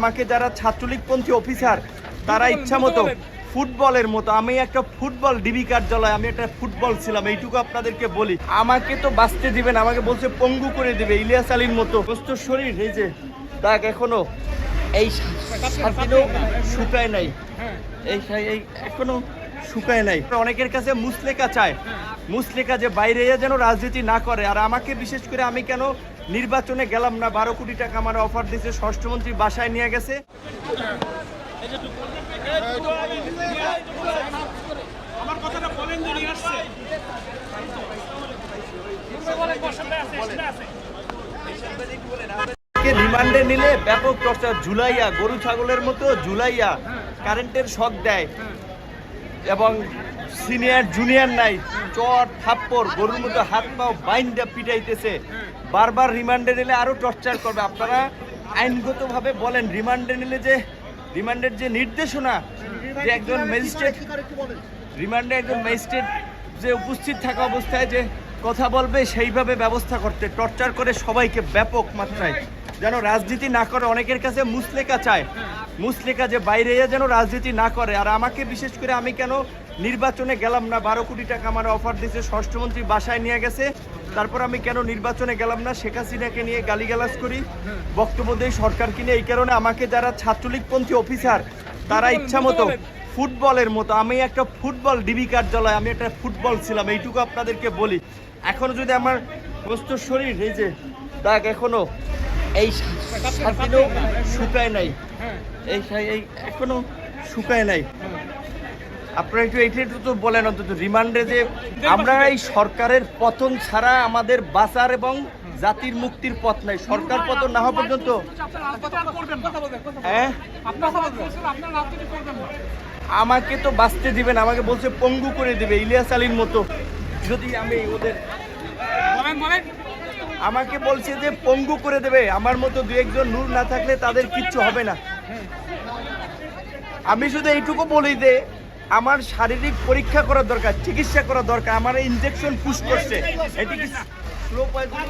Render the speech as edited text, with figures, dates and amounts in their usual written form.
আমাকে যারা ছাত্রলীগপন্থী অফিসার তারা ইচ্ছা মতো ফুটবলের মতো, আমি একটা ফুটবল ডিবি কার্যালয়, আমি একটা ফুটবল ছিলাম, এইটুকু আপনাদেরকে বলি। আমাকে তো বাঁচতে দিবেন, আমাকে বলছে পঙ্গু করে দিবে ইলিয়াস আলীর মতো। সুস্থ শরীর, এই যে দাগ এখনো এই শার্টিনও শুকায় নাই, এই এখনো শুকায় নাই। অনেকের কাছে মুসলেকা চায়, মুসলেকা যে বাইরে যেন রাজনীতি না করে। আর আমাকে বিশেষ করে আমি কেন নির্বাচনে গেলাম না, 12 কোটি টাকা আমার অফার দিয়েছে, স্বরাষ্ট্রমন্ত্রী বাসায় নিয়ে গেছে। রিমান্ডে নিলে ব্যাপক চর্চা, ঝুলাইয়া গরু ছাগলের মতো ঝুলাইয়া কারেন্টের শক দেয় এবং সিনিয়র জুনিয়র নাই, চট থাপ্পড় গরুর মতো হাত পাও বাইন্দা পিটাইতেছে। বারবার রিমান্ডে নিলে আরো টর্চার করবে। আপনারা আইনগতভাবে বলেন, রিমান্ডে নিলে যে রিমান্ডের যে নির্দেশনা, যে একজন ম্যাজিস্ট্রেট রিমান্ডে একজন ম্যাজিস্ট্রেট যে উপস্থিত থাকা অবস্থায় যে কথা বলবে সেইভাবে ব্যবস্থা করতে, টর্চার করে সবাইকে ব্যাপক মাত্রায় যেন রাজনীতি না করে। অনেকের কাছে মুসলেকা চায়, মুসলেকা যে বাইরে যেন রাজনীতি না করে। আর আমাকে বিশেষ করে আমি কেন নির্বাচনে গেলাম না, 12 কোটি টাকা আমার অফার দিয়েছে, স্বরাষ্ট্রমন্ত্রী বাসায় নিয়ে গেছে, তারপর আমি কেন নির্বাচনে গেলাম না, শেখ হাসিনাকে নিয়ে গালিগালাজ করি, বক্তব্য দেই সরকারকে নিয়ে। এই কারণে আমাকে যারা ছাত্রলীগপন্থী অফিসার তারা ইচ্ছা মতো ফুটবলের মতো, আমি একটা ফুটবল ডিবি কার্যালয়, আমি একটা ফুটবল ছিলাম, এইটুকু আপনাদেরকে বলি। এখনো যদি আমার সুস্থ শরীর, এই যে দাগ এখনো এই শার্টিনও শুকায় নাই, এই এখনো শুকায় নাই। আপনারা একটু এইটা তো বলেন অন্তত, রিমান্ডে যে আমরা এই সরকারের পতন ছাড়া আমাদের বাঁচার এবং জাতির মুক্তির পথ নাই। সরকার পতন না হওয়া পর্যন্ত আমাকে তো বাঁচতে দিবেন, আমাকে বলছে পঙ্গু করে দিবে ইলিয়াস আলীর মতো। যদি আমি ওদের আমাকে বলছে যে পঙ্গু করে দেবে, আমার মতো দু একজন নূর না থাকলে তাদের কিচ্ছু হবে না। আমি শুধু এইটুকু বলি যে আমার শারীরিক পরীক্ষা করার দরকার, চিকিৎসা করা দরকার। আমার ইনজেকশন পুশ করছে, এটি কি স্লো পয়জন?